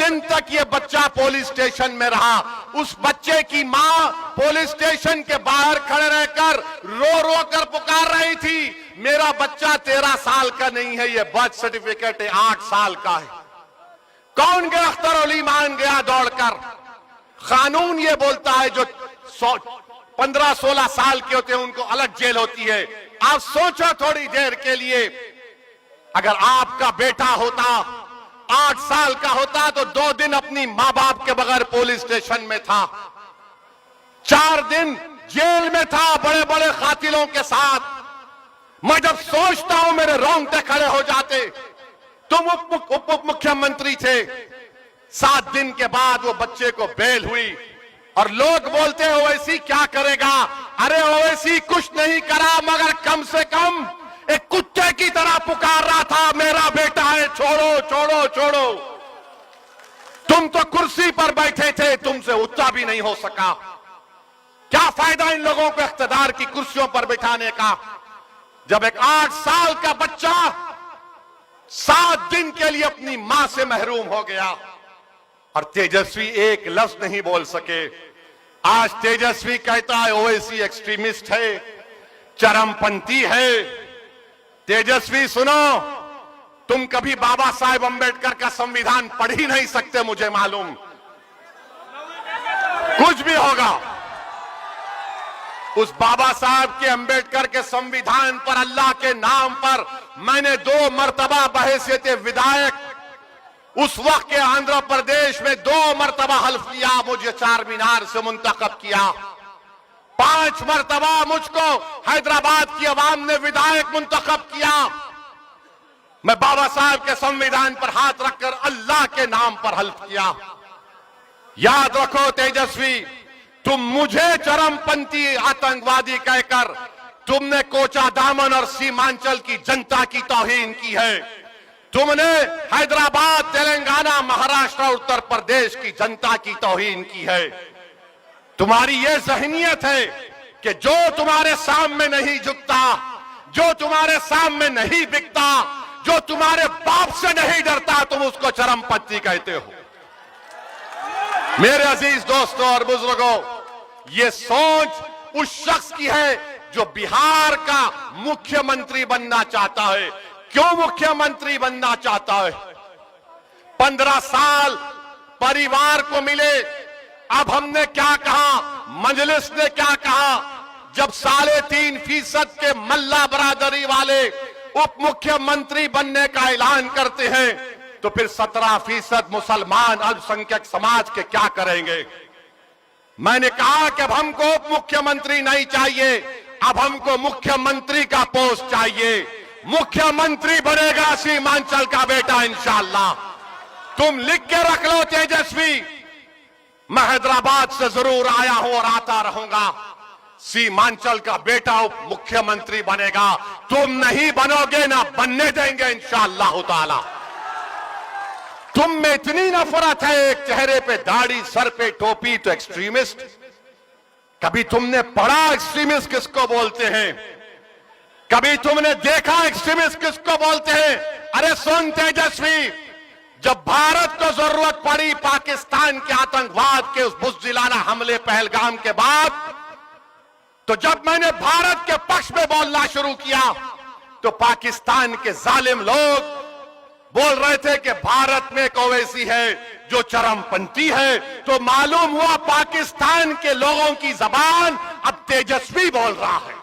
दिन तक ये बच्चा पुलिस स्टेशन में रहा। उस बच्चे की मां पुलिस स्टेशन के बाहर खड़े रहकर रो रो कर पुकार रही थी, मेरा बच्चा 13 साल का नहीं है, ये बर्थ सर्टिफिकेट 8 साल का है। कौन गया अख्तर मान गया दौड़कर? कानून ये बोलता है जो 15-16 साल के होते हैं उनको अलग जेल होती है। आप सोचो थोड़ी देर के लिए, अगर आपका बेटा होता 8 साल का होता तो 2 दिन अपनी मां बाप के बगैर पुलिस स्टेशन में था, 4 दिन जेल में था बड़े बड़े कातिलों के साथ। मैं जब सोचता हूं मेरे रोंगटे खड़े हो जाते। तुम उप मुख्यमंत्री थे, 7 दिन के बाद वो बच्चे को बेल हुई और लोग बोलते हैं ओवैसी क्या करेगा? अरे ओवैसी कुछ नहीं करा, मगर कम से कम एक कुत्ते की तरह पुकार रहा था, मेरा बेटा है, छोड़ो छोड़ो छोड़ो। तुम तो कुर्सी पर बैठे थे, तुमसे उठा भी नहीं हो सका। क्या फायदा इन लोगों को इख्तिदार की कुर्सियों पर बिठाने का, जब एक 8 साल का बच्चा 7 दिन के लिए अपनी मां से महरूम हो गया। और तेजस्वी एक लफ्ज नहीं बोल सके। आज तेजस्वी कहता है ओवैसी एक्सट्रीमिस्ट है, चरमपंथी है। तेजस्वी सुनो, तुम कभी बाबा साहेब अंबेडकर का संविधान पढ़ ही नहीं सकते, मुझे मालूम। कुछ भी होगा, उस बाबा साहब के अंबेडकर के संविधान पर, अल्लाह के नाम पर मैंने 2 मर्तबा बहैसियत विधायक उस वक्त के आंध्र प्रदेश में 2 मर्तबा हल्फ लिया, मुझे चारमीनार से मुंतखब किया। 5 मर्तबा मुझको हैदराबाद की आवाम ने विधायक मुंतखब किया। मैं बाबा साहब के संविधान पर हाथ रखकर अल्लाह के नाम पर हल्फ किया। याद रखो तेजस्वी, तुम मुझे चरमपंथी आतंकवादी कहकर तुमने कोचा दामन और सीमांचल की जनता की तौहीन की है। तुमने हैदराबाद, तेलंगाना, महाराष्ट्र, उत्तर प्रदेश की जनता की तौहीन की है। तुम्हारी यह ज़हनियत है कि जो तुम्हारे सामने नहीं झुकता, जो तुम्हारे सामने नहीं बिकता, जो तुम्हारे बाप से नहीं डरता, तुम उसको चरमपंथी कहते हो। मेरे अजीज दोस्तों और बुजुर्गों, ये सोच उस शख्स की है जो बिहार का मुख्यमंत्री बनना चाहता है। क्यों मुख्यमंत्री बनना चाहता है? 15 साल परिवार को मिले। अब हमने क्या कहा, मजलिस ने क्या कहा, जब 3.5% के मल्ला बरादरी वाले उप मुख्यमंत्री बनने का ऐलान करते हैं, तो फिर 17% मुसलमान अल्पसंख्यक समाज के क्या करेंगे? मैंने कहा कि अब हमको उप मुख्यमंत्री नहीं चाहिए, अब हमको मुख्यमंत्री का पोस्ट चाहिए। मुख्यमंत्री बनेगा सीमांचल का बेटा इंशाअल्लाह। तुम लिख के रख लो तेजस्वी, मैं हैदराबाद से जरूर आया हूं और आता रहूंगा। सीमांचल का बेटा उप मुख्यमंत्री बनेगा। तुम नहीं बनोगे, ना बनने देंगे इंशाअल्लाह ताला। तुम में इतनी नफरत है, एक चेहरे पे दाढ़ी, सर पे टोपी तो एक्सट्रीमिस्ट। कभी तुमने पढ़ा एक्सट्रीमिस्ट किसको बोलते हैं? कभी तुमने देखा एक्सट्रीमिस्ट किसको बोलते हैं? अरे सुन तेजस्वी, जब भारत को जरूरत पड़ी पाकिस्तान के आतंकवाद के उस बुज़दिलाना हमले पहलगाम के बाद, तो जब मैंने भारत के पक्ष में बोलना शुरू किया तो पाकिस्तान के जालिम लोग बोल रहे थे कि भारत में एक ओवैसी है जो चरमपंथी है। तो मालूम हुआ पाकिस्तान के लोगों की जबान अब तेजस्वी बोल रहा है।